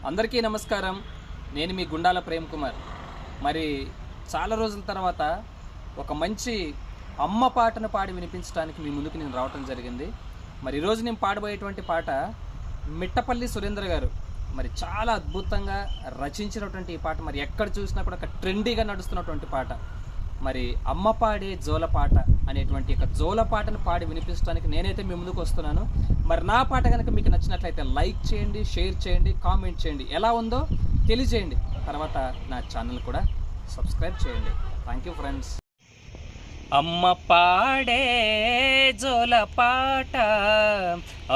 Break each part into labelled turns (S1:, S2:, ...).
S1: అందరికీ నమస్కారం. నేను మీ గుండాల ప్రేమ్ కుమార్. మరి చాలా రోజుల తర్వాత ఒక మంచి అమ్మ పాటను పాడి వినిపించడానికి మీ ముందుకు నేను రావటం జరిగింది. మరి ఈరోజు నేను పాడబోయేటువంటి పాట మిట్టపల్లి సురేంద్ర గారు మరి చాలా అద్భుతంగా రచించినటువంటి ఈ పాట. మరి ఎక్కడ చూసినా కూడా ఒక ట్రెండీగా నడుస్తున్నటువంటి పాట. మరి అమ్మ పాడే జోలపాట అనేటువంటి ఒక జోలపాటను పాడి వినిపించడానికి నేనైతే మీ ముందుకు వస్తున్నాను. మరి నా పాట కనుక మీకు నచ్చినట్లయితే లైక్ చేయండి, షేర్ చేయండి, కామెంట్ చేయండి, ఎలా ఉందో తెలియజేయండి. తర్వాత నా ఛానల్ కూడా సబ్స్క్రైబ్ చేయండి. Thank you friends. అమ్మ పాడే జోలపాట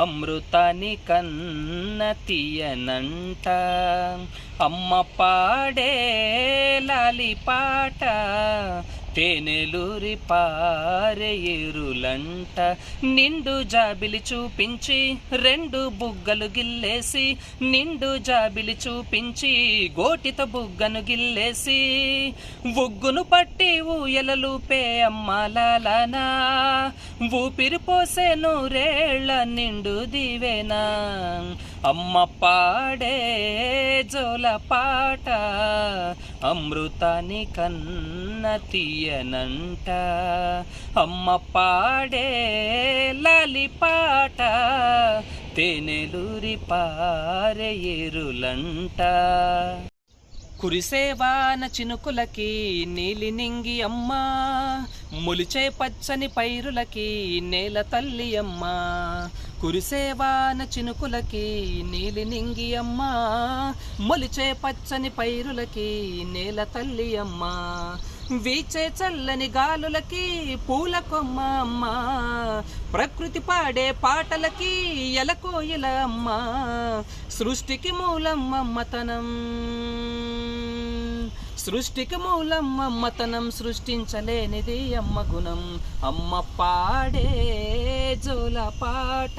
S1: అమృతాని కన్న తీయనంట, అమ్మ పాడే లాలిపాట తేనెలూరి పారే ఎరులంట, నిండు జాబిలి చూపించి రెండు బుగ్గలు గిల్లేసి, నిండు జాబిలి చూపించి గోటితో బుగ్గను గిల్లేసి, బుగ్గును పట్టి ఊయలలూపే అమ్మలాలనా, ఊపిరి పోసే నూరేళ్ల నిండు దివేనా, అమ్మ పాడే జోలపాట అమృతాని కన్న తీయనంట, అమ్మ పాడే లాలిపాట తేనెలూరి పారే ఎరులంట, కురిసేవాన చినుకులకి నీలి నింగి అమ్మ, మొలిచే పచ్చని పైరులకి నేల తల్లి అమ్మ, కురిసేవాన చినుకులకి నీలి నింగి అమ్మ, మొలిచే పచ్చని పైరులకి నేల తల్లి అమ్మ, వీచే చల్లని గాలులకి పూల కొమ్మ అమ్మ, ప్రకృతి పాడే పాటలకి ఎలకోయిల అమ్మ, సృష్టికి మూలం అమ్మతనం, సృష్టికి మూలం అమ్మతనం, సృష్టించలేనిది అమ్మ గుణం, అమ్మ పాడే జోలపాట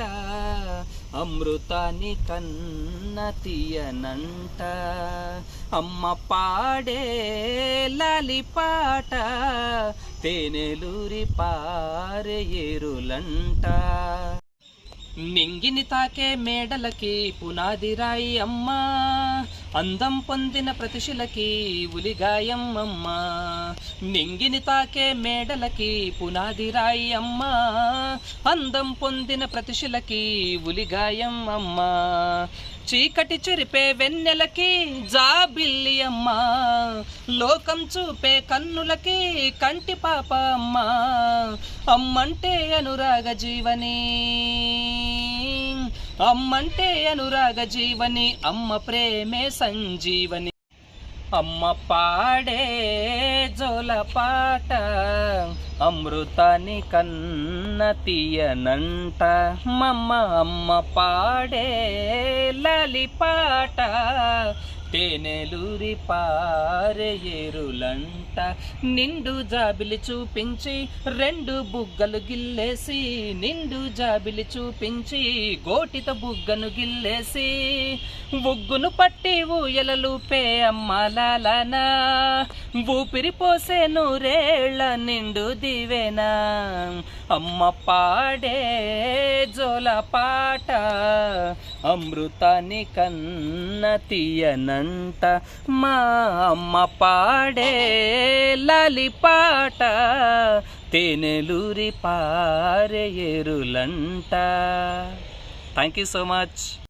S1: అమృతాని కన్న తీయనంట, అమ్మ పాడే లాలిపాట తేనెలూరి పారే ఎరులంట, నింగిని తాకే మేడలకి పునాది రాయి అమ్మ, అందం పొందిన ప్రతిశిలకి ఉలిగాయం అమ్మ, నింగిని తాకే మేడలకి పునాది రాయి అమ్మ, అందం పొందిన ప్రతిశిలకి ఉలిగాయం అమ్మ, చీకటి చెరిపే వెన్నెలకి జాబిల్లి అమ్మ, లోకం చూపే కన్నులకి కంటి పాప అమ్మ, అమ్మంటే అనురాగ జీవని, అమ్మంటే అనురాగ జీవని, అమ్మ ప్రేమే సంజీవని, అమ్మ పాడే జోలపాట అమృతాని కన్న తీయనంట, మమ్మ అమ్మ పాడే లాలిపాట తేనెలూరి పారే ఎరులంట, నిండు జాబిలి చూపించి రెండు బుగ్గలు గిల్లేసి, నిండు జాబిలి చూపించి గోటితో బుగ్గను గిల్లేసి, బుగ్గును పట్టి ఊయలలూపే అమ్మలాలనా, ఊపిరి పోసే నూరేళ్ల నిండు దివేనా, అమ్మ పాడే జోలపాట అమృతాని కన్న తీయనంట, మా అమ్మ పాడే లాలిపాట తేనెలూరి పారే ఎరులంట. Thank you so much.